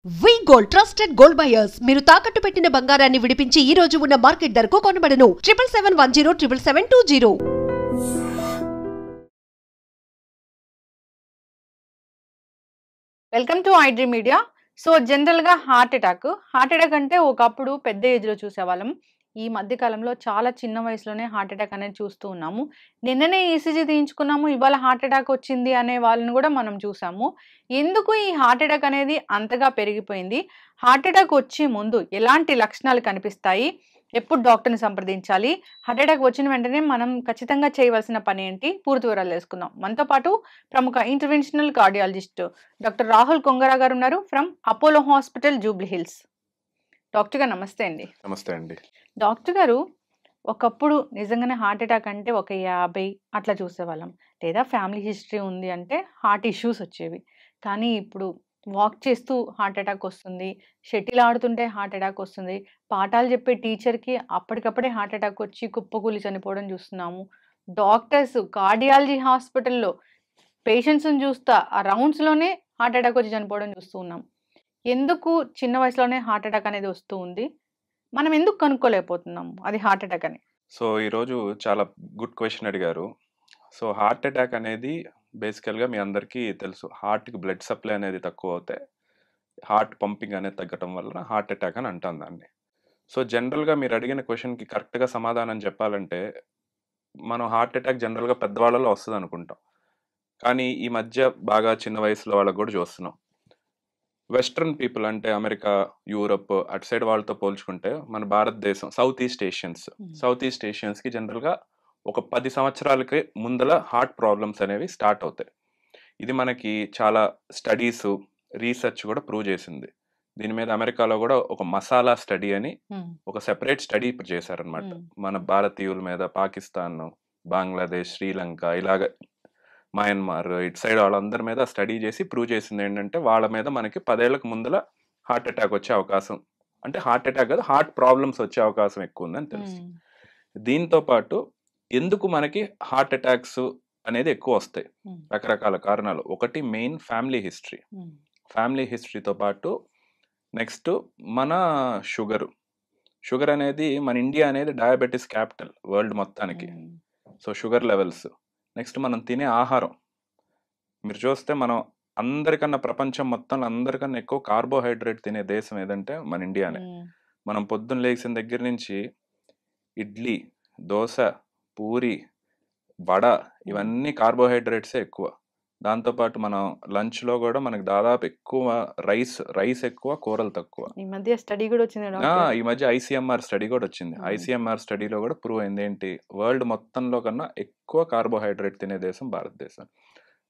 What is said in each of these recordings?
వి gold trusted gold buyers మీరు తాకట్టు పెట్టిన బంగారాన్ని విడిపించి ఈ రోజు ఉన్న మార్కెట్ ధరకు కొనబడను 7771077720. Welcome to iDream media. So జనరల్గా హార్ట్ అటాక్ అంటే ఒకప్పుడు పెద్ద ఏజ్లో చూసేవాళ్ళం. ఈ మధ్య కాలంలో చాలా చిన్న వయసులోనే హార్ట్ అటాక్ అనేది చూస్తూ ఉన్నాము. నిన్ననే ఈసీజీ తీయించుకున్నాము, ఇవాళ హార్ట్ అటాక్ వచ్చింది అనే వాళ్ళని కూడా మనం చూసాము. ఎందుకు ఈ హార్ట్ అటాక్ అనేది అంతగా పెరిగిపోయింది? హార్ట్ అటాక్ వచ్చే ముందు ఎలాంటి లక్షణాలు కనిపిస్తాయి? ఎప్పుడు డాక్టర్ని సంప్రదించాలి? హార్ట్ అటాక్ వచ్చిన వెంటనే మనం ఖచ్చితంగా చేయవలసిన పని ఏంటి? పూర్తి వివరాలు తెలుసుకుందాం. మనతో పాటు ప్రముఖ ఇంటర్వెన్షనల్ కార్డియాలజిస్ట్ డాక్టర్ రాహుల్ కొంగరా గారు ఉన్నారు from Apollo hospital, Jubilee hills. Doctor గారు నమస్తే అండి. నమస్తే అండి. డాక్టర్ గారు, ఒకప్పుడు నిజంగానే హార్ట్ అటాక్ అంటే ఒక 50 అట్లా చూసేవాళ్ళం, లేదా ఫ్యామిలీ హిస్టరీ ఉంది అంటే హార్ట్ ఇష్యూస్ వచ్చేవి. కానీ ఇప్పుడు వాక్ చేస్తూ హార్ట్ అటాక్ వస్తుంది, షటిల్ ఆడుతుంటే హార్ట్ అటాక్ వస్తుంది, పాఠాలు చెప్పే టీచర్కి అప్పటికప్పుడే హార్ట్ అటాక్ వచ్చి కుప్పకూలి చనిపోవడం చూస్తున్నాము. డాక్టర్స్ కార్డియాలజీ హాస్పిటల్లో పేషెంట్స్ని చూస్తా ఆ రౌండ్స్లోనే హార్ట్ అటాక్ వచ్చి చనిపోవడం చూస్తూ ఉన్నాం. ఎందుకు చిన్న వయసులోనే హార్ట్ అటాక్ అనేది వస్తూ ఉంది? మనం ఎందుకు కనుక్కోలేకపోతున్నాము అది హార్ట్ అటాక్ అని? సో ఈరోజు చాలా గుడ్ క్వశ్చన్ అడిగారు. సో హార్ట్ అటాక్ అనేది బేసికల్గా మీ అందరికీ తెలుసు, హార్ట్కి బ్లడ్ సప్లై అనేది తక్కువ అవుతే హార్ట్ పంపింగ్ అనేది తగ్గటం వల్ల హార్ట్ అటాక్ అని అంటాం దాన్ని. సో జనరల్గా మీరు అడిగిన క్వశ్చన్కి కరెక్ట్గా సమాధానం చెప్పాలంటే, మనం హార్ట్ అటాక్ జనరల్గా పెద్దవాళ్ళలో వస్తుంది అనుకుంటాం, కానీ ఈ మధ్య బాగా చిన్న వయసులో వాళ్ళకి కూడా చూస్తున్నాం. వెస్ట్రన్ పీపుల్ అంటే అమెరికా, యూరప్ అటు సైడ్ వాళ్ళతో పోల్చుకుంటే మన భారతదేశం సౌత్ ఈస్ట్ ఏషియన్స్కి జనరల్గా ఒక 10 సంవత్సరాలకి ముందల హార్ట్ ప్రాబ్లమ్స్ అనేవి స్టార్ట్ అవుతాయి. ఇది మనకి చాలా స్టడీస్, రీసెర్చ్ కూడా ప్రూవ్ చేసింది. దీని మీద అమెరికాలో కూడా ఒక మసాలా స్టడీ అని ఒక సెపరేట్ స్టడీ చేశారనమాట. మన భారతీయుల మీద పాకిస్తాన్, బంగ్లాదేశ్, శ్రీలంక, ఇలాగ మయన్మార్ ఇటు సైడ్ వాళ్ళందరి మీద స్టడీ చేసి ప్రూవ్ చేసింది ఏంటంటే, వాళ్ళ మీద మనకి 10 ఏళ్లకు ముందల హార్ట్ అటాక్ వచ్చే అవకాశం, అంటే హార్ట్ అటాక్ కాదు హార్ట్ ప్రాబ్లమ్స్ వచ్చే అవకాశం ఎక్కువ ఉందని తెలుసు. దీంతో పాటు ఎందుకు మనకి హార్ట్ అటాక్స్ అనేది ఎక్కువ వస్తాయి, రకరకాల కారణాలు. ఒకటి మెయిన్ ఫ్యామిలీ హిస్టరీతో పాటు నెక్స్ట్ మన షుగర్ అనేది, మన ఇండియా అనేది డయాబెటీస్ క్యాపిటల్ వరల్డ్ మొత్తానికి. సో షుగర్ లెవెల్స్, నెక్స్ట్ మనం తినే ఆహారం. మీరు చూస్తే మనం అందరికన్నా, ప్రపంచం మొత్తంలో అందరికన్నా ఎక్కువ కార్బోహైడ్రేట్ తినే దేశం ఏదంటే మన ఇండియానే. మనం పొద్దున్న లేచిన దగ్గర నుంచి ఇడ్లీ, దోశ, పూరి, వడ ఇవన్నీ కార్బోహైడ్రేట్సే ఎక్కువ. దాంతోపాటు మనం లంచ్లో కూడా మనకు దాదాపు ఎక్కువ రైస్ ఎక్కువ, కూరలు తక్కువ. ఈ మధ్య స్టడీ కూడా వచ్చింది, ఈ మధ్య ఐసీఎంఆర్ స్టడీ కూడా వచ్చింది. ఐసీఎంఆర్ స్టడీలో కూడా ప్రూవ్ అయింది ఏంటి, వరల్డ్ మొత్తంలో కన్నా ఎక్కువ కార్బోహైడ్రేట్ తినే దేశం భారతదేశం.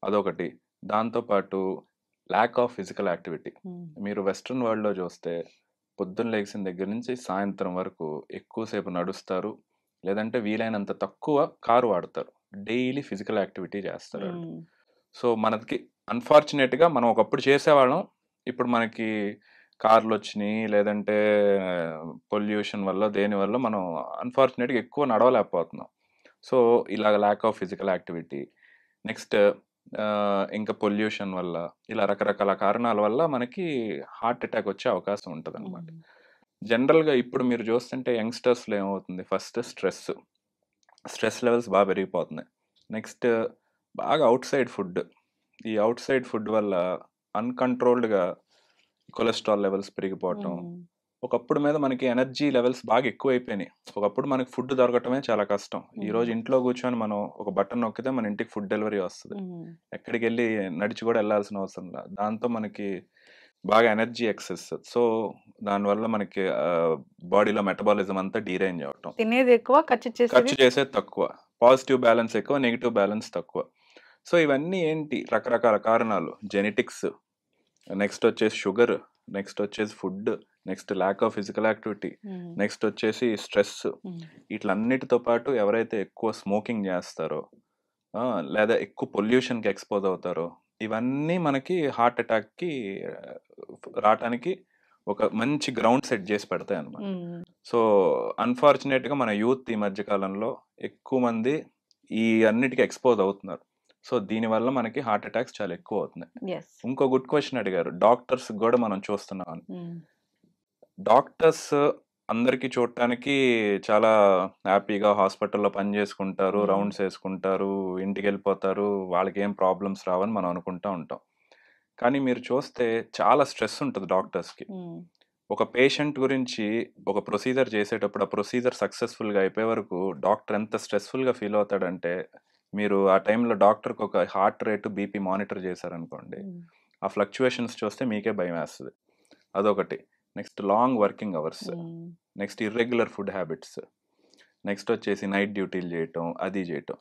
అదొకటి. దాంతోపాటు ల్యాక్ ఆఫ్ ఫిజికల్ యాక్టివిటీ. మీరు వెస్ట్రన్ వరల్డ్లో చూస్తే పొద్దున్న లేచిన దగ్గర నుంచి సాయంత్రం వరకు ఎక్కువసేపు నడుస్తారు, లేదంటే వీలైనంత తక్కువ కారు వాడతారు, డైలీ ఫిజికల్ యాక్టివిటీ చేస్తారు. సో మనకి అన్ఫార్చునేట్గా మనం ఒకప్పుడు చేసేవాళ్ళం, ఇప్పుడు మనకి కార్లు వచ్చినాయి, లేదంటే పొల్యూషన్ వల్ల దేనివల్ల మనం అన్ఫార్చునేట్గా ఎక్కువ నడవలేకపోతున్నాం. సో ఇలాగ lack of physical activity, next ఇంకా పొల్యూషన్ వల్ల, ఇలా రకరకాల కారణాల వల్ల మనకి హార్ట్ అటాక్ వచ్చే అవకాశం ఉంటుంది అనమాట. జనరల్గా ఇప్పుడు మీరు చూస్తుంటే యంగ్స్టర్స్లో ఏమవుతుంది, ఫస్ట్ స్ట్రెస్ లెవెల్స్ బాగా పెరిగిపోతున్నాయి. నెక్స్ట్ బాగా ఈ అవుట్ సైడ్ ఫుడ్ వల్ల అన్కంట్రోల్డ్గా కొలెస్ట్రాల్ లెవెల్స్ పెరిగిపోవటం. ఒకప్పుడు మీద మనకి ఎనర్జీ లెవెల్స్ బాగా ఎక్కువైపోయినాయి. ఒకప్పుడు మనకి ఫుడ్ దొరకటమే చాలా కష్టం. ఈరోజు ఇంట్లో కూర్చొని మనం ఒక బటన్ నొక్కితే మన ఇంటికి ఫుడ్ డెలివరీ వస్తుంది, ఎక్కడికి వెళ్ళి నడిచి కూడా వెళ్ళాల్సిన అవసరం లేదు. దాంతో మనకి బాగా ఎనర్జీ ఎక్సెస్. సో దానివల్ల మనకి బాడీలో మెటబాలిజం అంతా డీరేంజ్ అవటం, తినేది ఎక్కువ, ఖర్చు చేసేది తక్కువ, పాజిటివ్ బ్యాలెన్స్ ఎక్కువ, నెగిటివ్ బ్యాలెన్స్ తక్కువ. సో ఇవన్నీ ఏంటి, రకరకాల కారణాలు. జెనెటిక్స్, నెక్స్ట్ వచ్చేసి షుగర్, నెక్స్ట్ వచ్చేసి food, next lack of physical activity, next వచ్చేసి స్ట్రెస్. వీటిలన్నిటితో పాటు ఎవరైతే ఎక్కువ స్మోకింగ్ చేస్తారో, లేదా ఎక్కువ పొల్యూషన్కి ఎక్స్పోజ్ అవుతారో, ఇవన్నీ మనకి హార్ట్ అటాక్కి రావటానికి ఒక మంచి గ్రౌండ్ సెట్ చేసి పెడతాయి అన్నమాట. సో అన్ఫార్చునేట్గా మన యూత్ ఈ మధ్య కాలంలో ఎక్కువ మంది ఈ అన్నిటికీ ఎక్స్పోజ్ అవుతున్నారు. సో దీనివల్ల మనకి హార్ట్ అటాక్స్ చాలా ఎక్కువ అవుతున్నాయి. ఎస్. ఇంకో గుడ్ క్వశ్చన్ అడిగారు, డాక్టర్స్ కూడా మనం చూస్తున్నాం. డాక్టర్స్ అందరికీ చూడటానికి చాలా హ్యాపీగా హాస్పిటల్లో పని చేసుకుంటారు, రౌండ్స్ వేసుకుంటారు, ఇంటికి వెళ్ళిపోతారు, వాళ్ళకి ఏం ప్రాబ్లమ్స్ రావని మనం అనుకుంటా ఉంటాం. కానీ మీరు చూస్తే చాలా స్ట్రెస్ ఉంటుంది డాక్టర్స్కి. ఒక పేషెంట్ గురించి ఒక ప్రొసీజర్ చేసేటప్పుడు ఆ ప్రొసీజర్ సక్సెస్ఫుల్గా అయిపోయే వరకు డాక్టర్ ఎంత స్ట్రెస్ఫుల్గా ఫీల్ అవుతాడంటే, మీరు ఆ టైంలో డాక్టర్కి ఒక హార్ట్ రేటు బీపీ మానిటర్ చేశారనుకోండి, ఆ ఫ్లక్చువేషన్స్ చూస్తే మీకే భయం వేస్తుంది. అదొకటి. Next long working hours, next irregular food habits, next వచ్చేసి నైట్ డ్యూటీలు చేయటం, అది చేయటం.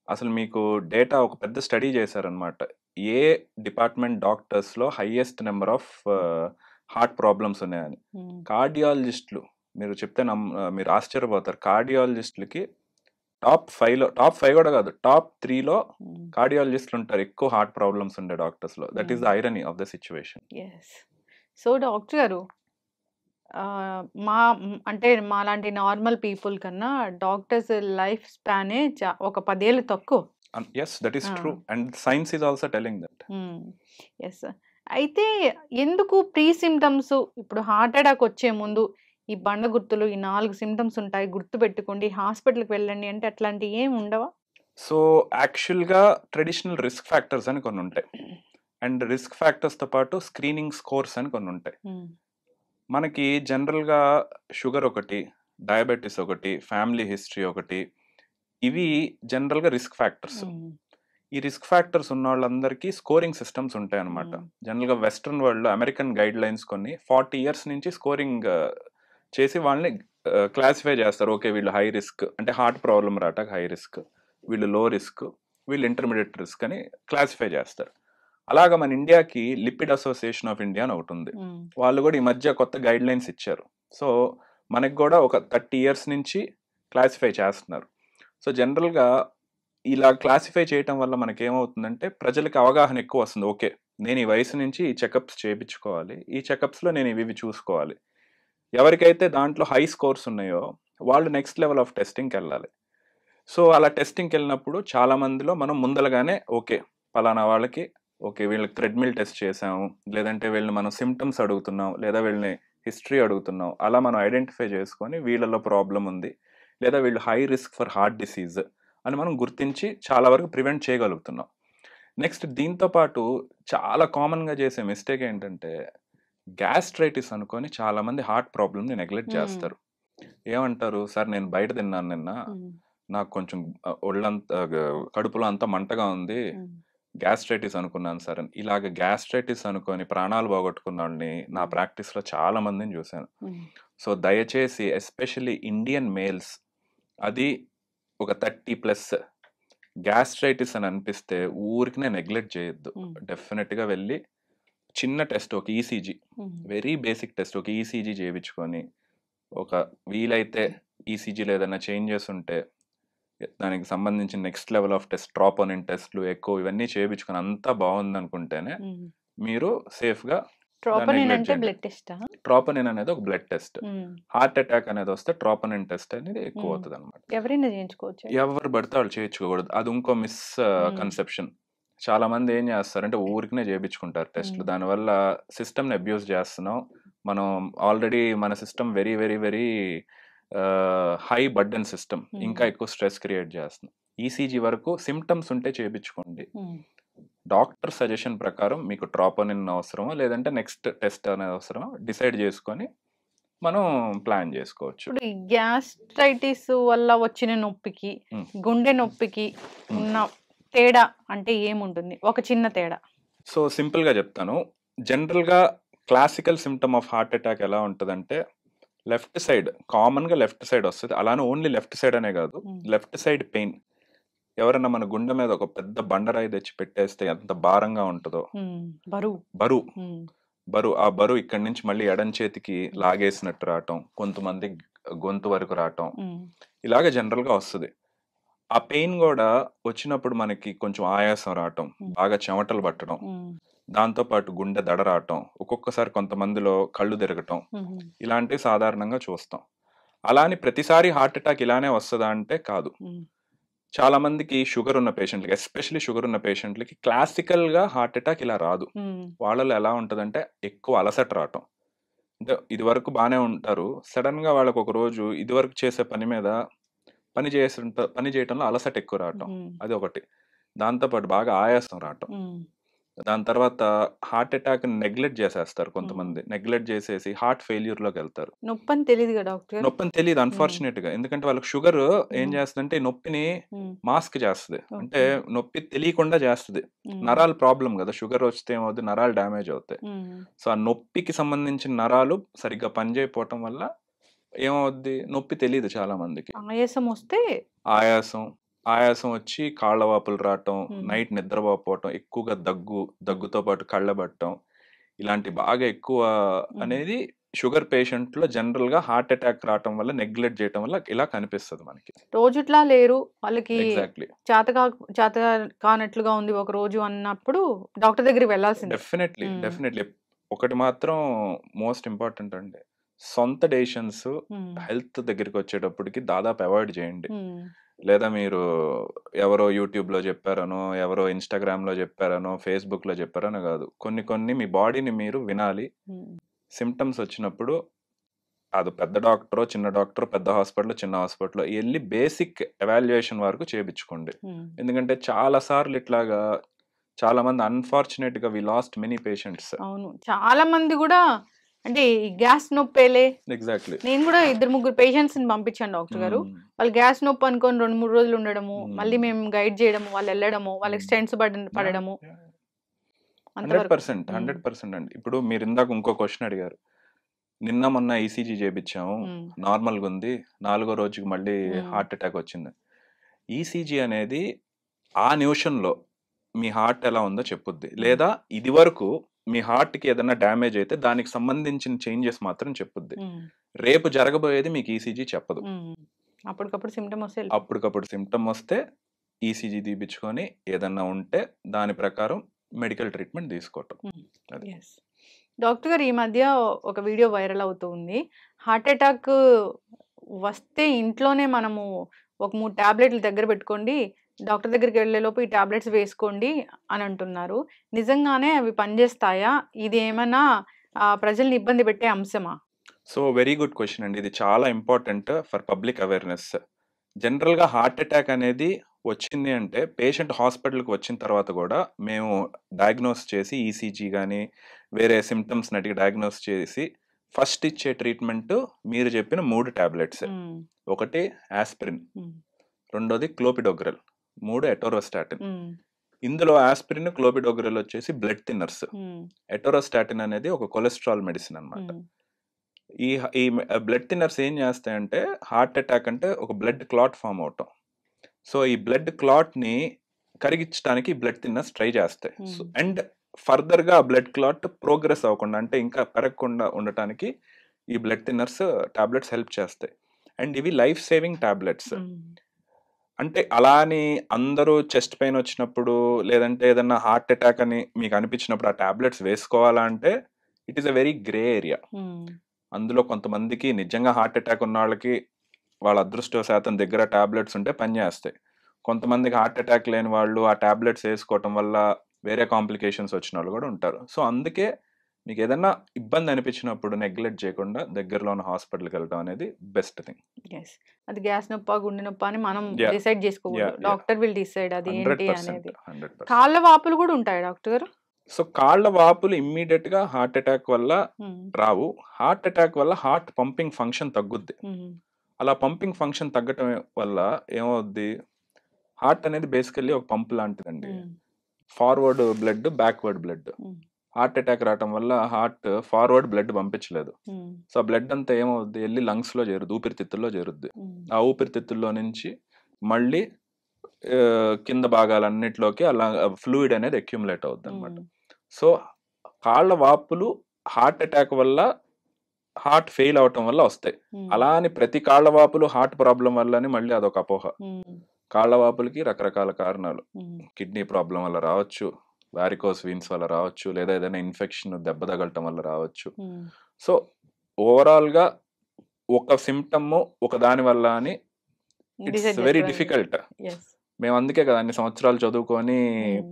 అసలు మీకు డేటా ఒక పెద్ద స్టడీ చేశారనమాట. ఏ డిపార్ట్మెంట్ డాక్టర్స్లో highest number of heart problems ఉన్నాయని. కార్డియాలజిస్టులు మీరు చెప్తే మీరు ఆశ్చర్యపోతారు. కార్డియాలజిస్టులకి టాప్ 5 కూడా కాదు, టాప్ 3లో కార్డియాలజిస్టులు ఉంటారు ఎక్కువ హార్ట్ ప్రాబ్లమ్స్ ఉండే డాక్టర్స్లో. That is the irony of the situation. So doctor గారు, అంటే మాలాంటి నార్మల్ పీపుల్ కన్నా డాక్టర్స్ లైఫ్ స్పానే ఒక 10 ఏళ్ళు తక్కువ. Yes, that is true, and science is also telling that. Yes. అయితే ఎందుకు ప్రీ సిమ్టమ్స్, ఇప్పుడు హార్ట్ అటాక్ వచ్చే ముందు ఈ బండ గుర్తులు, ఈ 4 సిమ్టమ్స్ ఉంటాయి, గుర్తు పెట్టుకోండి, హాస్పిటల్కి వెళ్ళండి అంటే అట్లాంటివి ఏమి ఉండవా? సో యాక్చువల్గా ట్రెడిషనల్ రిస్క్ ఫ్యాక్టర్స్ అని కొన్ని ఉంటాయి, అండ్ రిస్క్ ఫ్యాక్టర్స్తో పాటు స్క్రీనింగ్ స్కోర్స్ అని కొన్ని ఉంటాయి. మనకి జనరల్గా షుగర్ ఒకటి, డయాబెటీస్ ఒకటి, ఫ్యామిలీ హిస్టరీ ఒకటి, ఇవి జనరల్గా రిస్క్ ఫ్యాక్టర్స్. ఈ రిస్క్ ఫ్యాక్టర్స్ ఉన్న వాళ్ళందరికీ స్కోరింగ్ సిస్టమ్స్ ఉంటాయి అనమాట. జనరల్గా వెస్ట్రన్ వరల్డ్లో అమెరికన్ గైడ్ లైన్స్ కొన్ని 40 years నుంచి స్కోరింగ్ చేసి వాళ్ళని క్లాసిఫై చేస్తారు. ఓకే, వీళ్ళు హై రిస్క్ అంటే హార్ట్ ప్రాబ్లమ్ రావటానికి హై రిస్క్, వీళ్ళు లో రిస్క్, వీళ్ళు ఇంటర్మీడియట్ రిస్క్ అని క్లాసిఫై చేస్తారు. అలాగా మన ఇండియాకి లిపిడ్ అసోసియేషన్ ఆఫ్ ఇండియా అని ఒకటి ఉంది. వాళ్ళు కూడా ఈ మధ్య కొత్త గైడ్ లైన్స్ ఇచ్చారు. సో మనకి కూడా ఒక 30 years నుంచి క్లాసిఫై చేస్తున్నారు. సో జనరల్గా ఇలా క్లాసిఫై చేయటం వల్ల మనకేమవుతుందంటే ప్రజలకు అవగాహన ఎక్కువ వస్తుంది. ఓకే, నేను ఈ వయసు నుంచి ఈ చెకప్స్ చేయించుకోవాలి, ఈ చెకప్స్లో నేను ఇవి చూసుకోవాలి. ఎవరికైతే దాంట్లో హై స్కోర్స్ ఉన్నాయో వాళ్ళు నెక్స్ట్ లెవెల్ ఆఫ్ టెస్టింగ్కి వెళ్ళాలి. సో అలా టెస్టింగ్కి వెళ్ళినప్పుడు చాలా మందిలో మనం ముందలగానే ఓకే పలానా వాళ్ళకి ఓకే వీళ్ళకి థ్రెడ్మిల్ టెస్ట్ చేసాము, లేదంటే వీళ్ళని మనం సిమ్టమ్స్ అడుగుతున్నాం, లేదా వీళ్ళని హిస్టరీ అడుగుతున్నాం, అలా మనం ఐడెంటిఫై చేసుకొని వీళ్ళలో ప్రాబ్లం ఉంది, లేదా వీళ్ళు high risk for heart disease అని మనం గుర్తించి చాలా వరకు ప్రివెంట్ చేయగలుగుతున్నాం. నెక్స్ట్ దీంతో పాటు చాలా కామన్గా చేసే మిస్టేక్ ఏంటంటే గ్యాస్ట్రైటిస్ అనుకొని చాలామంది హార్ట్ ప్రాబ్లమ్ని నెగ్లెక్ట్ చేస్తారు. ఏమంటారు, సార్ నేను బయట తిన్నాను నిన్న, నాకు కొంచెం ఒళ్ళంతా కడుపులో అంతా మంటగా ఉంది, గ్యాస్ట్రైటిస్ అనుకున్నాను సార్ అని. ఇలాగ గ్యాస్ట్రైటిస్ అనుకొని ప్రాణాలు పోగొట్టుకున్న వాళ్ళని నా ప్రాక్టీస్లో చాలా మందిని చూశాను. సో దయచేసి ఎస్పెషల్లీ ఇండియన్ మేల్స్, అది ఒక 30+ గ్యాస్ట్రైటిస్ అని అనిపిస్తే ఊరికినే నెగ్లెక్ట్ చేయొద్దు. డెఫినెట్గా వెళ్ళి చిన్న టెస్ట్, ఒక ఈసీజీ, వెరీ బేసిక్ టెస్ట్, ఒక ఈసీజీ చేయించుకొని, ఒక వీలైతే ఈసీజీలో ఏదైనా చేంజెస్ ఉంటే దానికి సంబంధించిన next level of test, troponin టెస్ట్లు ఎక్కువ ఇవన్నీ చేయించుకొని అంతా బాగుంది అనుకుంటేనే మీరు సేఫ్గా. ట్రోపోనిన్ అంటే బ్లడ్ టెస్ట్. ట్రోపోనిన్ అనేది ఒక బ్లడ్ టెస్ట్. హార్ట్ అటాక్ అనేది వస్తే ట్రోపోనిన్ టెస్ట్ అనేది ఎక్కువ అవుతుంది అనమాట. ఎవరైనా చేయించుకోవచ్చు, ఎవరు పడితే వాళ్ళు చేయించుకోకూడదు. అది ఇంకో మిస్ కన్సెప్షన్. చాలా మంది ఏం చేస్తారంటే ఊరికినే చేయించుకుంటారు టెస్ట్లు. దానివల్ల సిస్టమ్ని అబ్యూస్ చేస్తున్నాం మనం. ఆల్రెడీ మన system very very very high burden system, ఇంకా ఎక్కువ స్ట్రెస్ క్రియేట్ చేస్తున్నాం. ఈసీజీ వరకు సిమ్టమ్స్ ఉంటే చేయించుకోండి. డాక్టర్ సజెషన్ ప్రకారం మీకు ట్రోపోనిన్ అవసరమో లేదంటే నెక్స్ట్ టెస్ట్ అనేది అవసరమో డిసైడ్ చేసుకొని మనం ప్లాన్ చేసుకోవచ్చు. ఇప్పుడు ఈ గ్యాస్ట్రైటిస్ వల్ల వచ్చిన నొప్పికి గుండె నొప్పికి ఉన్న తేడా అంటే ఏముంటుంది? ఒక చిన్న తేడా. సో సింపుల్గా చెప్తాను. జనరల్గా classical symptom of heart attack ఎలా ఉంటుందంటే లెఫ్ట్ సైడ్, కామన్గా లెఫ్ట్ సైడ్ వస్తుంది. అలానే ఓన్లీ లెఫ్ట్ సైడ్ అనే కాదు, లెఫ్ట్ సైడ్ పెయిన్. ఎవరన్నా మన గుండె మీద ఒక పెద్ద బండరాయి తెచ్చి పెట్టేస్తే ఎంత భారంగా ఉంటుందో, బరువు ఆ బరువు ఇక్కడి నుంచి మళ్ళీ ఎడం చేతికి లాగేసినట్టు రావటం, కొంతమంది గొంతు వరకు రావటం, ఇలాగ జనరల్గా వస్తుంది. ఆ పెయిన్ కూడా వచ్చినప్పుడు మనకి కొంచెం ఆయాసం రావటం, బాగా చెమటలు పట్టడం, దాంతోపాటు గుండె దడ రావటం, ఒక్కొక్కసారి కొంతమందిలో కళ్ళు తిరగటం, ఇలాంటివి సాధారణంగా చూస్తాం. అలాని ప్రతిసారి హార్ట్ అటాక్ ఇలానే వస్తుందా అంటే కాదు. చాలా మందికి షుగర్ ఉన్న పేషెంట్లకి, ఎస్పెషల్లీ షుగర్ ఉన్న పేషెంట్లకి క్లాసికల్గా హార్ట్ అటాక్ ఇలా రాదు. వాళ్ళలో ఎలా ఉంటుందంటే ఎక్కువ అలసట రావటం. అంటే ఇది వరకు బాగానే ఉంటారు, సడన్గా వాళ్ళకు ఒక రోజు ఇది వరకు చేసే పని మీద పని చేయటంలో అలసట ఎక్కువ రావటం, అది ఒకటి. దాంతోపాటు బాగా ఆయాసం రావటం. దాని తర్వాత హార్ట్ అటాక్ నెగ్లెక్ట్ చేసేస్తారు కొంతమంది. నెగ్లెక్ట్ చేసేసి హార్ట్ ఫెయిల్యూర్లోకి వెళ్తారు. నొప్పని తెలియదు కదా డాక్టర్. నొప్పని తెలియదు అన్ఫార్చునేట్ గా, ఎందుకంటే వాళ్ళకి షుగర్ ఏం చేస్తుందంటే నొప్పిని మాస్క్ చేస్తుంది. అంటే నొప్పి తెలియకుండా చేస్తుంది. నరాల ప్రాబ్లం కదా, షుగర్ వస్తే ఏమవుతుంది, నరాలు డ్యామేజ్ అవుతాయి. సో ఆ నొప్పికి సంబంధించిన నరాలు సరిగ్గా పనిచేయకపోవటం వల్ల ఏమవుద్ది, నొప్పి తెలియదు చాలా మందికి. ఆయాసం వస్తే ఆయాసం వచ్చి కాళ్ళ వాపులు రావటం, నైట్ నిద్రపోవటం, ఎక్కువగా దగ్గుతో పాటు కళ్ళబట్టడం, ఇలాంటి బాగా ఎక్కువ అనేది షుగర్ పేషెంట్ లో జనరల్ గా హార్ట్ అటాక్ రావటం వల్ల, నెగ్లెక్ట్ చేయటం వల్ల ఇలా కనిపిస్తుంది మనకి. రోజుట్లా లేరు వాళ్ళకి, ఎగ్జాక్ట్లీ చేత కానట్లుగా ఉంది ఒక రోజు అన్నప్పుడు డాక్టర్ దగ్గరికి వెళ్ళాల్సింది. డెఫినెట్లీ ఒకటి మాత్రం మోస్ట్ ఇంపార్టెంట్ అండి, సొంత డెసిషన్స్ హెల్త్ దగ్గరికి వచ్చేటప్పటికి దాదాపు అవాయిడ్ చేయండి. లేదా మీరు ఎవరో యూట్యూబ్లో చెప్పారనో, ఎవరో ఇన్స్టాగ్రామ్లో చెప్పారనో, ఫేస్బుక్లో చెప్పారనో కాదు, కొన్ని మీ బాడీని మీరు వినాలి. సిమ్టమ్స్ వచ్చినప్పుడు అది పెద్ద డాక్టర్, చిన్న డాక్టర్, పెద్ద హాస్పిటల్, చిన్న హాస్పిటల్ వెళ్ళి బేసిక్ ఎవాల్యుయేషన్ వరకు చేయించుకోండి. ఎందుకంటే చాలా సార్లు ఇట్లాగా చాలా మంది అన్ఫార్చునేట్ గా వి లాస్ట్ మెనీ పేషెంట్స్. అవును, చాలా మంది కూడా అంటే గ్యాస్ నొప్పేలే. ఎగ్జాక్ట్లీ, నేను కూడా 2-3 పేషెంట్స్ ని పంపించాను డాక్టర్ గారు. వాళ్ళు గ్యాస్ నొప్పి అనుకొని 2-3 రోజులు ఉండడము, మళ్ళీ మేము గైడ్ చేయడము, వాళ్ళు వెళ్ళడము, వాళ్ళకి స్టెంట్స్ పడడము. 100% అండి. ఇప్పుడు మీరు ఇందాక ఇంకో క్వశ్చన్ అడిగారు, నిన్న మొన్న ఈసీజీ చేయించాము, నార్మల్గా ఉంది, 4వ రోజుకి మళ్ళీ హార్ట్ అటాక్ వచ్చింది. ఈసీజీ అనేది ఆ నిమిషంలో మీ హార్ట్ ఎలా ఉందో చెప్పుద్ది, లేదా ఇది వరకు మీ హార్ట్ కి ఏదైనా డ్యామేజ్ అయితే దానికి సంబంధించిన చేంజెస్ మాత్రం చెప్పుద్ది. రేపు జరగబోయేది మీకు ఈసీజీ చెప్పదు. అప్పటికప్పుడు సిమ్టమ్ వస్తే ఈసీజీ తీపించుకొని ఏదన్నా ఉంటే దాని ప్రకారం మెడికల్ ట్రీట్మెంట్ తీసుకోవటం. డాక్టర్ గారు, ఈ మధ్య ఒక వీడియో వైరల్ అవుతూ ఉంది, హార్ట్ అటాక్ వస్తే ఇంట్లోనే మనము ఒక 3 టాబ్లెట్లు దగ్గర పెట్టుకోండి, డాక్టర్ దగ్గరికి వెళ్ళేలోపు ఈ టాబ్లెట్స్ వేసుకోండి అని అంటున్నారు. నిజంగానే అవి పనిచేస్తాయా? ఇది ఏమైనా ప్రజల్ని ఇబ్బంది పెట్టే అంశమా? సో వెరీ గుడ్ క్వశ్చన్ అండి, ఇది చాలా ఇంపార్టెంట్ ఫర్ పబ్లిక్ అవేర్నెస్. జనరల్గా హార్ట్ అటాక్ అనేది వచ్చింది అంటే పేషెంట్ హాస్పిటల్కి వచ్చిన తర్వాత కూడా మేము డయాగ్నోస్ చేసి ఈసీజీ కానీ వేరే సిమ్టమ్స్ అడిగి డయాగ్నోస్ చేసి ఫస్ట్ ఇచ్చే ట్రీట్మెంట్ మీరు చెప్పిన 3 టాబ్లెట్స్. ఒకటి ఆస్పిరిన్, రెండోది క్లోపిడోగ్రెల్, 3 ఎటోరోస్టాటిన్. ఇందులో ఆస్పిరిన్, క్లోపిడోగ్రెల్ వచ్చేసి బ్లడ్ థిన్నర్స్. ఎటోరోస్టాటిన్ అనేది ఒక కొలెస్ట్రాల్ మెడిసిన్ అన్నమాట. ఈ బ్లడ్ థిన్నర్స్ ఏం చేస్తాయంటే, హార్ట్ అటాక్ అంటే ఒక బ్లడ్ క్లాట్ ఫామ్ అవటం. సో ఈ బ్లడ్ క్లాట్ని కరిగించడానికి బ్లడ్ థిన్నర్స్ ట్రై చేస్తాయి. అండ్ ఫర్దర్గా బ్లడ్ క్లాట్ ప్రోగ్రెస్ అవ్వకుండా, అంటే ఇంకా పెరగకుండా ఉండటానికి ఈ బ్లడ్ థిన్నర్స్ టాబ్లెట్స్ హెల్ప్ చేస్తాయి. అండ్ ఇవి లైఫ్ సేవింగ్ టాబ్లెట్స్. అంటే అలా అని అందరూ చెస్ట్ పెయిన్ వచ్చినప్పుడు లేదంటే ఏదన్నా హార్ట్ అటాక్ అని మీకు అనిపించినప్పుడు ఆ టాబ్లెట్స్ వేసుకోవాలా అంటే it is a very grey area. అందులో కొంతమందికి నిజంగా హార్ట్ అటాక్ ఉన్న వాళ్ళకి వాళ్ళ అదృష్టశాతం దగ్గర టాబ్లెట్స్ ఉంటే పనిచేస్తాయి. కొంతమందికి హార్ట్ అటాక్ లేని వాళ్ళు ఆ టాబ్లెట్స్ వేసుకోవటం వల్ల వేరే కాంప్లికేషన్స్ వచ్చిన వాళ్ళు కూడా ఉంటారు. సో అందుకే మీకు ఏదైనా ఇబ్బంది అనిపించినప్పుడు నెగ్లెక్ట్ చేయకుండా దగ్గరలో ఉన్న హాస్పిటల్కి వెళ్ళడం అనేది బెస్ట్ థింగ్. అది గ్యాస్ నొప్ప, గుండె నొప్ప అని మనం డిసైడ్ చేసుకోకూడదు, డాక్టర్ విల్ డిసైడ్ అది ఏంటి అనేది. కాళ్ళ వాపులు కూడా ఉంటాయి డాక్టర్ గారు? సో కాళ్ళ వాపులు ఇమ్మీడియట్ గా హార్ట్ అటాక్ వల్ల రావు. హార్ట్ అటాక్ వల్ల హార్ట్ పంపింగ్ ఫంక్షన్ తగ్గుద్ది. అలా పంపింగ్ ఫంక్షన్ తగ్గటం వల్ల ఏమవుద్ది, హార్ట్ అనేది బేసికల్లీ ఒక పంప్ లాంటిదండి. Forward blood, backward blood. Heart attack రావటం వల్ల హార్ట్ ఫార్వర్డ్ బ్లడ్ పంపించలేదు. సో ఆ బ్లడ్ అంతా ఏమవుద్ది, వెళ్ళి లంగ్స్ లో చేరుద్ది, ఊపిరితిత్తుల్లో చేరుద్ది. ఆ ఊపిరితిత్తుల్లో నుంచి మళ్ళీ కింద భాగాలన్నిటిలోకి అలా ఫ్లూయిడ్ అనేది అక్యుములేట్ అవుద్ది అనమాట. సో కాళ్ళ వాపులు హార్ట్ అటాక్ వల్ల, హార్ట్ ఫెయిల్ అవటం వల్ల వస్తాయి. అలా అని ప్రతి కాళ్ళ వాపులు హార్ట్ ప్రాబ్లం వల్ల అని మళ్ళీ అదొక అపోహ. కాళ్ళ వాపులకి రకరకాల కారణాలు, కిడ్నీ ప్రాబ్లం వల్ల రావచ్చు, వారికోస్ వీన్స్ వల్ల రావచ్చు, లేదా ఏదైనా ఇన్ఫెక్షన్ దెబ్బ తగలటం వల్ల రావచ్చు. సో ఓవరాల్ గా ఒక సిమ్టమ్ ఒక దాని వల్ల అని ఇట్స్ వెరీ డిఫికల్ట్. మేము అందుకే కదా అన్ని సంవత్సరాలు చదువుకొని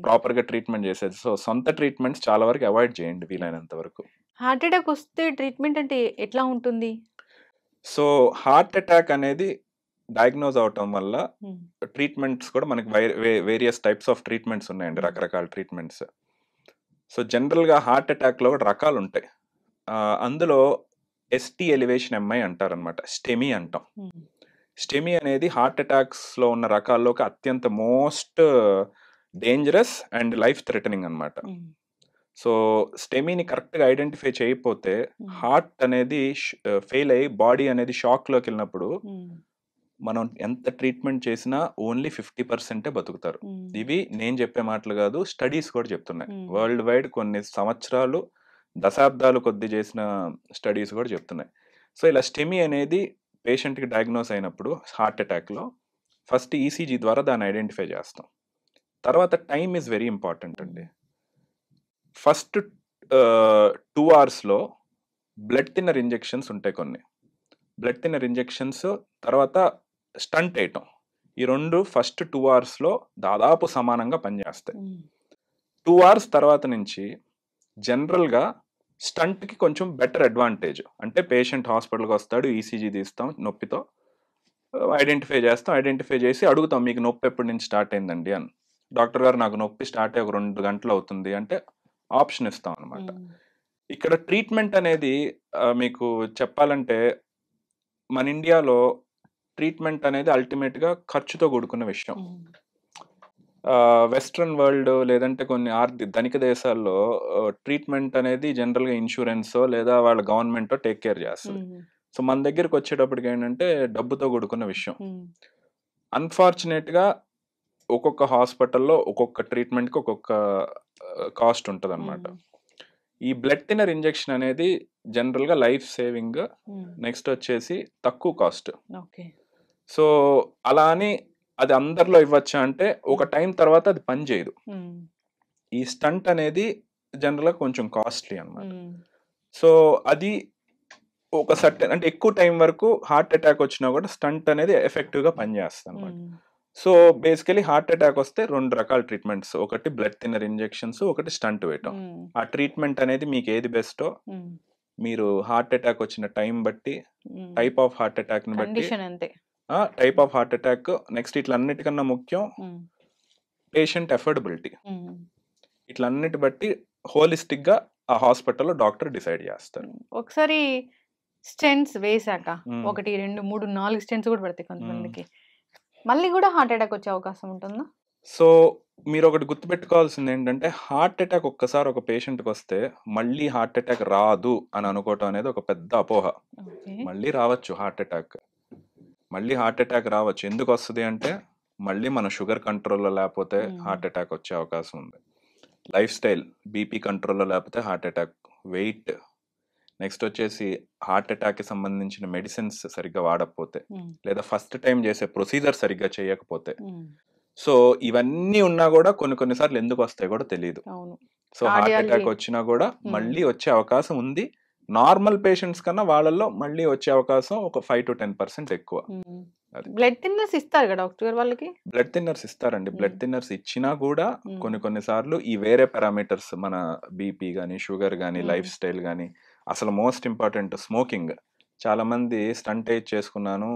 ప్రాపర్గా ట్రీట్మెంట్ చేసేది. సో సొంత ట్రీట్మెంట్స్ చాలా వరకు అవాయిడ్ చేయండి వీలైనంత వరకు. హార్ట్ అటాక్ వస్తే ట్రీట్మెంట్ అంటే ఎట్లా ఉంటుంది? సో హార్ట్ అటాక్ అనేది డయాగ్నోజ్ అవటం వల్ల ట్రీట్మెంట్స్ కూడా మనకి వేరియస్ టైప్స్ ఆఫ్ ట్రీట్మెంట్స్ ఉన్నాయండి, రకరకాల ట్రీట్మెంట్స్. సో జనరల్గా హార్ట్ అటాక్లో కూడా రకాలు ఉంటాయి. అందులో ఎస్టీ ఎలివేషన్ ఎంఐ అంటారనమాట, స్టెమీ అంటాం. స్టెమీ అనేది హార్ట్ అటాక్స్లో ఉన్న రకాల్లోకి అత్యంత most dangerous and life threatening అనమాట. సో స్టెమీని కరెక్ట్గా ఐడెంటిఫై చేయకపోతే హార్ట్ అనేది ఫెయిల్ అయ్యి బాడీ అనేది షాక్లోకి వెళ్ళినప్పుడు మనం ఎంత ట్రీట్మెంట్ చేసినా ఓన్లీ 50% బతుకుతారు. ఇవి నేను చెప్పే మాటలు కాదు, స్టడీస్ కూడా చెప్తున్నాయి. వరల్డ్ వైడ్ కొన్ని సంవత్సరాలు దశాబ్దాలు కొద్ది చేసిన స్టడీస్ కూడా చెప్తున్నాయి. సో ఇలా స్టెమీ అనేది పేషెంట్కి డయాగ్నోస్ అయినప్పుడు హార్ట్ అటాక్లో ఫస్ట్ ఈసీజీ ద్వారా దాన్ని ఐడెంటిఫై చేస్తాం. తర్వాత టైమ్ ఈజ్ వెరీ ఇంపార్టెంట్ అండి. ఫస్ట్ 2 అవర్స్లో బ్లడ్ థిన్నర్ ఇంజెక్షన్స్ ఉంటాయి కొన్ని. బ్లడ్ థిన్నర్ ఇంజెక్షన్స్ తర్వాత స్టంట్ వేయటం, ఈ రెండు ఫస్ట్ 2 అవర్స్లో దాదాపు సమానంగా పనిచేస్తాయి. 2 అవర్స్ తర్వాత నుంచి జనరల్గా స్టంట్కి కొంచెం బెటర్ అడ్వాంటేజ్. అంటే పేషెంట్ హాస్పిటల్కి వస్తాడు, ఈసీజీ తీస్తాం నొప్పితో, ఐడెంటిఫై చేస్తాం, ఐడెంటిఫై చేసి అడుగుతాం మీకు నొప్పి ఎప్పటి నుంచి స్టార్ట్ అయిందండి అని. డాక్టర్ గారు నాకు నొప్పి స్టార్ట్ అయ్యి 2 గంటలు అవుతుంది అంటే ఆప్షన్ ఇస్తాం అనమాట. ఇక్కడ ట్రీట్మెంట్ అనేది మీకు చెప్పాలంటే మన ఇండియాలో ట్రీట్మెంట్ అనేది అల్టిమేట్గా ఖర్చుతో కూడుకున్న విషయం. వెస్ట్రన్ వరల్డ్ లేదంటే కొన్ని ధనిక దేశాల్లో ట్రీట్మెంట్ అనేది జనరల్గా ఇన్సూరెన్సో లేదా వాళ్ళ గవర్నమెంటో టేక్ కేర్ చేస్తుంది. సో మన దగ్గరికి వచ్చేటప్పటికి ఏంటంటే డబ్బుతో కూడుకున్న విషయం. అన్ఫార్చునేట్గా ఒక్కొక్క హాస్పిటల్లో ఒక్కొక్క ట్రీట్మెంట్కి ఒక్కొక్క కాస్ట్ ఉంటుంది అనమాట. ఈ బ్లడ్ థిన్నర్ ఇంజెక్షన్ అనేది జనరల్గా లైఫ్ సేవింగ్, నెక్స్ట్ వచ్చేసి తక్కువ కాస్ట్. సో అలా అని అది అందరిలో ఇవ్వచ్చా అంటే ఒక టైం తర్వాత అది పని చేయదు. ఈ స్టంట్ అనేది జనరల్గా కొంచెం కాస్ట్లీ అనమాట. సో అది ఒక సర్టెన్ అంటే ఎక్కువ టైం వరకు హార్ట్ అటాక్ వచ్చినా కూడా స్టంట్ అనేది ఎఫెక్టివ్గా పనిచేస్తుంది అనమాట. సో బేసికలీ హార్ట్ అటాక్ వస్తే 2 రకాల ట్రీట్మెంట్స్, ఒకటి బ్లడ్ థిన్నర్ ఇంజెక్షన్స్, ఒకటి స్టంట్ వేయటం. ఆ ట్రీట్మెంట్ అనేది మీకు ఏది బెస్టో మీరు హార్ట్ అటాక్ వచ్చిన టైం బట్టి, టైప్ ఆఫ్ హార్ట్ అటాక్ ని బట్టి, type of heart attack, next ఇట్లన్నిటికన్నా ముఖ్యం పేషెంట్ ఎఫోర్డబిలిటీ, ఇట్లన్నిటి బట్టి హోలిస్టిక్ గా ఆ హాస్పిటల్లో డాక్టర్ డిసైడ్ చేస్తారు. ఒకసారి స్టెంట్స్ వేసాక 1, 2, 3, 4 స్టెంట్స్ కూడా పడతాయి కొంతమందికి, మళ్ళీ కూడా హార్ట్ అటాక్ వచ్చే అవకాశం ఉంటుందా? సో మీరు ఒకటి గుర్తుపెట్టుకోవాల్సింది ఏంటంటే హార్ట్ అటాక్ ఒక్కసారి ఒక పేషెంట్కి వస్తే మళ్ళీ హార్ట్ అటాక్ రాదు అని అనుకోవటం అనేది ఒక పెద్ద అపోహ. మళ్ళీ రావచ్చు హార్ట్ అటాక్, మళ్ళీ హార్ట్ అటాక్ రావచ్చు. ఎందుకు వస్తుంది అంటే మళ్ళీ మన షుగర్ కంట్రోల్లో లేకపోతే హార్ట్ అటాక్ వచ్చే అవకాశం ఉంది, లైఫ్ స్టైల్ బీపీ కంట్రోల్లో లేకపోతే హార్ట్ అటాక్, వెయిట్, నెక్స్ట్ వచ్చేసి హార్ట్ అటాక్కి సంబంధించిన మెడిసిన్స్ సరిగ్గా వాడకపోతే, లేదా ఫస్ట్ టైం చేసే ప్రొసీజర్ సరిగ్గా చేయకపోతే. సో ఇవన్నీ ఉన్నా కూడా కొన్నిసార్లు ఎందుకు వస్తాయి కూడా తెలియదు. సో హార్ట్ అటాక్ వచ్చినా కూడా మళ్ళీ వచ్చే అవకాశం ఉంది. నార్మల్ పేషెంట్స్ కన్నా వాళ్ళల్లో మళ్ళీ వచ్చే అవకాశం ఒక 5 to 10% ఎక్కువ. బ్లడ్ థిన్నర్స్ ఇస్తారు కదా డాక్టర్ గారు వాళ్ళకి? బ్లడ్ థిన్నర్స్ ఇస్తారండి. బ్లడ్ థిన్నర్స్ ఇచ్చినా కూడా కొన్నిసార్లు ఈ వేరే పారామీటర్స్, మన బీపీ కానీ, షుగర్ కానీ, లైఫ్ స్టైల్ కానీ, అసలు మోస్ట్ ఇంపార్టెంట్ స్మోకింగ్. చాలా మంది స్టంట్ చేసుకున్నాను,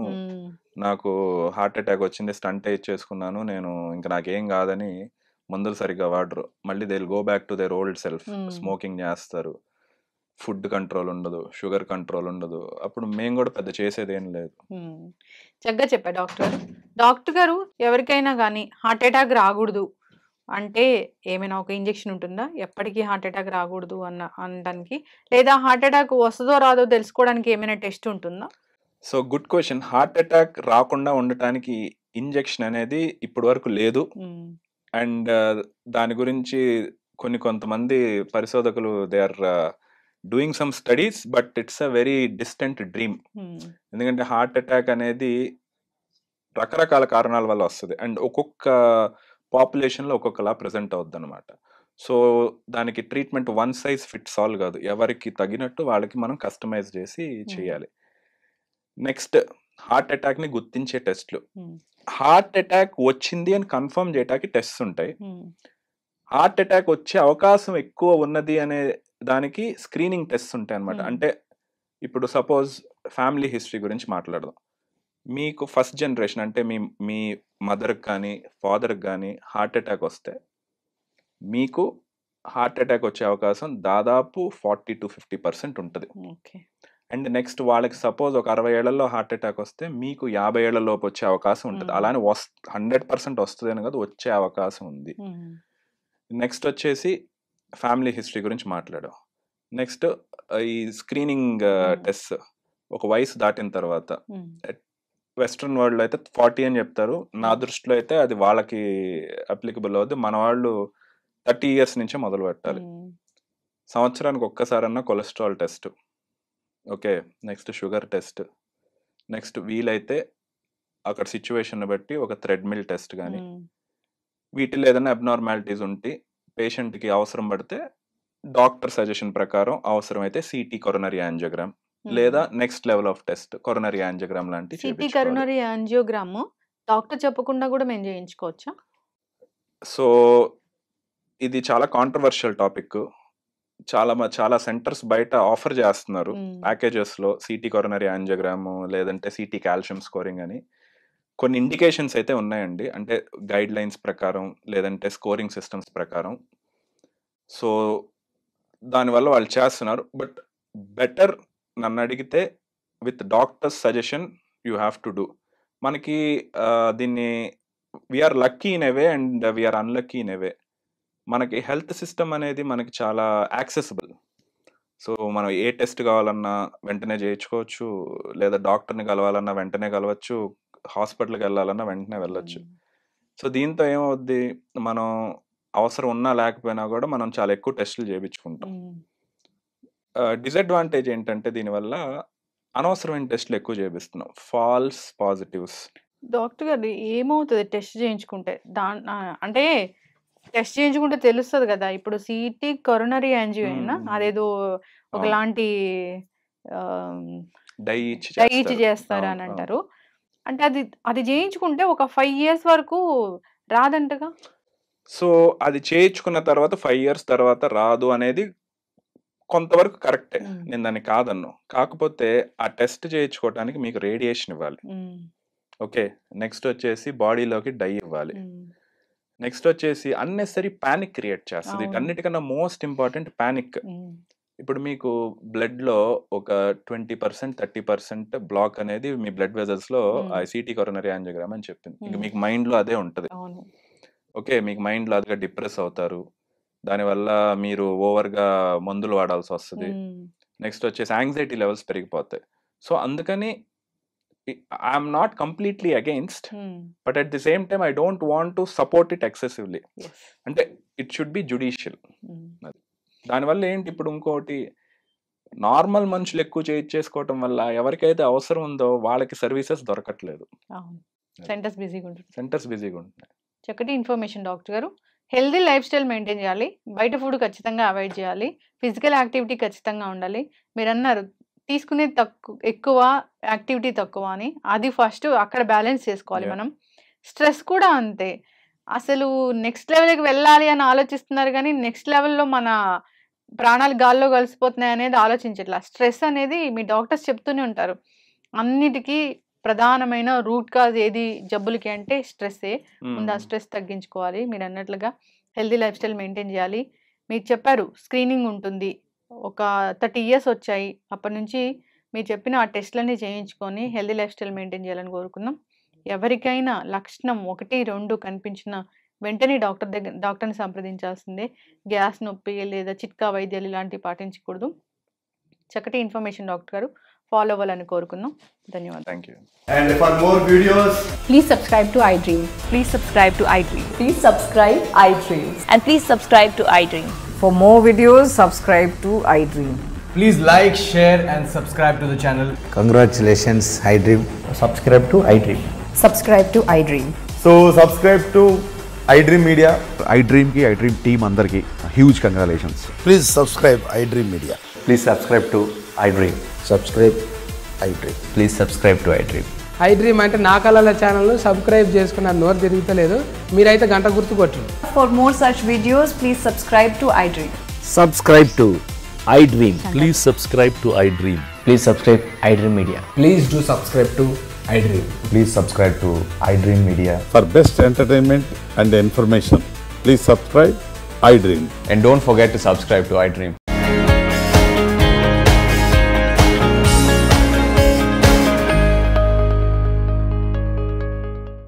నాకు హార్ట్ అటాక్ వచ్చింది, స్టంట్ చేసుకున్నాను, నేను ఇంకా నాకేం కాదని మందులు సరిగ్గా వాడరు. మళ్ళీ they will go back to their old self, smoking చేస్తారు, ఫుడ్ కంట్రోల్ ఉండదు, షుగర్ కంట్రోల్ ఉండదు. అప్పుడు మేము కూడా పెద్ద చేసేది ఏం లేదు. చక్కగా చెప్పారు డాక్టర్ గారు. డాక్టర్ గారు ఎవరికైనా కానీ హార్ట్ అటాక్ రాకూడదు అంటే ఏమైనా ఒక ఇంజెక్షన్ ఉంటుందా? ఎప్పటికీ హార్ట్ అటాక్ రాకూడదు అనడానికి, లేదా హార్ట్ అటాక్ వస్తుందో రాదో తెలుసుకోవడానికి ఏమైనా టెస్ట్ ఉంటుందా? So good question. Heart attack రాకుండా ఉండటానికి ఇంజెక్షన్ అనేది ఇప్పటి వరకు లేదు. అండ్ దాని గురించి కొంతమంది పరిశోధకులు they are doing some studies, but it's a very distant dream. ఎందుకంటే హార్ట్ అటాక్ అనేది రకరకాల కారణాల వల్ల వస్తుంది అండ్ ఒక్కొక్క పాపులేషన్లో ఒక్కొక్కలా ప్రజెంట్ అవుద్ది అనమాట. సో దానికి treatment one size fits all కాదు, ఎవరికి తగినట్టు వాళ్ళకి మనం కస్టమైజ్ చేసి చేయాలి. నెక్స్ట్ హార్ట్ అటాక్ని గుర్తించే టెస్ట్లు. హార్ట్ అటాక్ వచ్చింది అని కన్ఫర్మ్ చేయడానికి టెస్ట్ ఉంటాయి. హార్ట్ అటాక్ వచ్చే అవకాశం ఎక్కువ ఉన్నది అనే దానికి స్క్రీనింగ్ టెస్ట్ ఉంటాయి అనమాట. అంటే ఇప్పుడు సపోజ్ ఫ్యామిలీ హిస్టరీ గురించి మాట్లాడదాం. మీకు ఫస్ట్ జనరేషన్ అంటే మీ మదర్కి కానీ ఫాదర్కి కానీ హార్ట్ అటాక్ వస్తే మీకు హార్ట్ అటాక్ వచ్చే అవకాశం దాదాపు 40 to 50% ఉంటుంది. అండ్ నెక్స్ట్ వాళ్ళకి సపోజ్ ఒక 60 ఏళ్లలో హార్ట్ అటాక్ వస్తే మీకు 50 ఏళ్ల లోపు వచ్చే అవకాశం ఉంటుంది. అలానే 100% వస్తుంది అని కాదు, వచ్చే అవకాశం ఉంది. నెక్స్ట్ వచ్చేసి ఫ్యామిలీ హిస్టరీ గురించి మాట్లాడాం. నెక్స్ట్ ఈ స్క్రీనింగ్ టెస్ట్ ఒక వయసు దాటిన తర్వాత, వెస్ట్రన్ వరల్డ్ అయితే 40 అని చెప్తారు. నా దృష్టిలో అయితే అది వాళ్ళకి అప్లికబుల్ అవుతుంది. మన వాళ్ళు 30 years నుంచే మొదలు పెట్టాలి. సంవత్సరానికి ఒక్కసారన్నా cholesterol test, okay, next sugar test, next వీలైతే అక్కడ సిచ్యువేషన్ బట్టి ఒక థ్రెడ్మిల్ టెస్ట్ కానీ, వీటిలో ఏదైనా అబ్నార్మాలిటీస్ ఉంటే పేషెంట్కి అవసరం పడితే డాక్టర్ సజెషన్ ప్రకారం అవసరమైతే సిటీ కొరోనరీ యాంజియోగ్రామ్ లేదా next level of test coronary angiogram లాంటి. సిటీ కొరోనరీ యాంజియోగ్రామ్ డాక్టర్ చెప్పకుండా కూడా మేము చేయించుకోవచ్చా? సో ఇది చాలా కాంట్రవర్షియల్ టాపిక్. చాలా సెంటర్స్ బయట ఆఫర్ చేస్తున్నారు ప్యాకేజెస్ లో సిటీ కొరోనరీ యాంజియోగ్రామ్ లేదంటే సిటీ కాల్షియం స్కోరింగ్ అని. కొన్ని ఇండికేషన్స్ అయితే ఉన్నాయండి, అంటే గైడ్ లైన్స్ ప్రకారం లేదంటే స్కోరింగ్ సిస్టమ్స్ ప్రకారం. సో దానివల్ల వాళ్ళు చేస్తున్నారు. బట్ బెటర్ నన్ను అడిగితే with doctors suggestion you have to do. మనకి దీన్ని we are lucky in a way and we are unlucky in a way. మనకి హెల్త్ సిస్టమ్ అనేది మనకి చాలా యాక్సెసిబుల్. సో మనం ఏ టెస్ట్ కావాలన్నా వెంటనే చేయించుకోవచ్చు, లేదా డాక్టర్ని కలవాలన్నా వెంటనే కలవచ్చు, హాస్పిటల్కి వెళ్ళాలన్నా వెంటనే వెళ్ళొచ్చు. సో దీంతో ఏమవుద్ది, మనం అవసరం ఉన్నా లేకపోయినా కూడా మనం చాలా ఎక్కువ టెస్టులు చేయించుకుంటాం. డిసడ్వాంటేజ్ ఏంటంటే దీనివల్ల అనవసరమైన టెస్టులు ఎక్కువ చేపిస్తున్నాం, ఫాల్స్ పాజిటివ్స్. డాక్టర్ గారు ఏమవుతుంది టెస్ట్ చేయించుకుంటే? అంటే టెస్ట్ చేయించుకుంటే తెలుస్తుంది కదా. ఇప్పుడు సిటీ కొరోనరీ యాంజియో అయినా అదేదో ఒకలాంటి డై ఇచ్చి చేస్తారు అని అంటారు. అంటే అది చేయించుకుంటే ఒక 5 years వరకు రాదంటగా. సో అది చేయించుకున్న తర్వాత 5 years తర్వాత రాదు అనేది కొంతవరకు కరెక్టే, నేను దాన్ని కాదన్ను. కాకపోతే ఆ టెస్ట్ చేయించుకోవడానికి మీకు రేడియేషన్ ఇవ్వాలి, ఓకే. నెక్స్ట్ వచ్చేసి బాడీలోకి డై ఇవ్వాలి. నెక్స్ట్ వచ్చేసి అన్నెసరీ పానిక్ క్రియేట్ చేస్తుంది. వీటన్నిటికన్నా మోస్ట్ ఇంపార్టెంట్ పానిక్. ఇప్పుడు మీకు బ్లడ్ లో ఒక 20% 30% బ్లాక్ అనేది మీ బ్లడ్ వెజల్స్ లో సిటీ కొరోనరీ యాంజియోగ్రామ్ అని చెప్పింది. ఇంకా మీకు మైండ్ లో అదే ఉంటది, ఓకే. మీకు మైండ్ లో అదిగా డిప్రెస్ అవుతారు, దానివల్ల మీరు ఓవర్ గా మందులు వాడాల్సి వస్తుంది. నెక్స్ట్ వచ్చేసి యాంగ్జైటీ లెవెల్స్ పెరిగిపోతాయి. సో అందుకని I'm not completely against, but at the same time I don't want to support it excessively. అంటే ఇట్ షుడ్ బి జుడిషియల్. దానివల్ల ఏంటి, ఇప్పుడు ఇంకోటి, నార్మల్ మనుషులు ఎక్కువ చేసుకోవటం వల్ల ఎవరికైతే అవసరం ఉందో వాళ్ళకి సర్వీసెస్ దొరకట్లేదు, సెంటర్స్ బిజీగా ఉంటున్నాయి. చక్కటి ఇన్ఫర్మేషన్ డాక్టర్ గారు. హెల్దీ లైఫ్ స్టైల్ మెయింటైన్ చేయాలి, బయట ఫుడ్ ఖచ్చితంగా అవాయిడ్ చేయాలి, ఫిజికల్ యాక్టివిటీ ఖచ్చితంగా ఉండాలి. మీరు అన్నారు తీసుకునేది ఎక్కువ, యాక్టివిటీ తక్కువ అని. అది ఫస్ట్ అక్కడ బ్యాలెన్స్ చేసుకోవాలి మనం. స్ట్రెస్ కూడా అంతే. అసలు నెక్స్ట్ లెవెల్కి వెళ్ళాలి అని ఆలోచిస్తున్నారు కానీ నెక్స్ట్ లెవెల్లో మన ప్రాణాలు గాల్లో కలిసిపోతున్నాయి అనేది ఆలోచించట్లా. స్ట్రెస్ అనేది మీ డాక్టర్స్ చెప్తూనే ఉంటారు, అన్నిటికీ ప్రధానమైన రూట్ కాజ్ ఏది జబ్బులకి అంటే స్ట్రెస్సే. ముందు ఆ స్ట్రెస్ తగ్గించుకోవాలి. మీరు అన్నట్లుగా హెల్దీ లైఫ్ స్టైల్ మెయింటైన్ చేయాలి. మీరు చెప్పారు స్క్రీనింగ్ ఉంటుంది, ఒక 30 years వచ్చాయి, అప్పటి నుంచి మీరు చెప్పిన ఆ టెస్ట్లన్నీ చేయించుకొని హెల్దీ లైఫ్ స్టైల్ మెయింటైన్ చేయాలని కోరుకుందాం. ఎవరికైనా లక్షణం 1, 2 కనిపించిన వెంటనే డాక్టర్ని సంప్రదించాల్సిందే. గ్యాస్ నొప్పి లేదా చిట్కా వైద్యాలు ఇలాంటివి పాటించకూడదు. చక్కటి ఇన్ఫర్మేషన్ డాక్టర్ గారు, ఫాలో అవ్వాలని కోరుకుందాం. ధన్యవాదాలు. Thank you. And for more videos, please subscribe to iDream. Please subscribe to iDream. Please subscribe iDream. And please subscribe to iDream. For more videos, subscribe to iDream. please like, share and subscribe to the channel. Congratulations, iDream. Subscribe to iDream. Subscribe to iDream. So subscribe to iDream Media. iDream ki iDream team andarki huge congratulations. Please subscribe iDream Media. Please subscribe to iDream. Subscribe iDream. Please subscribe to iDream. I dream అంటే నా కళల ఛానల్ను subscribe చేసుకున్న నోరు తిరుగుతలేదు. మీరైతే గంట గుర్తు కొట్టండి. For more such videos, please subscribe to iDream. Subscribe to iDream. Please subscribe to iDream. Please subscribe iDream Media. Please do subscribe to iDream. Please subscribe to iDream Media. For best entertainment and information, please subscribe iDream. And don't forget to subscribe to iDream.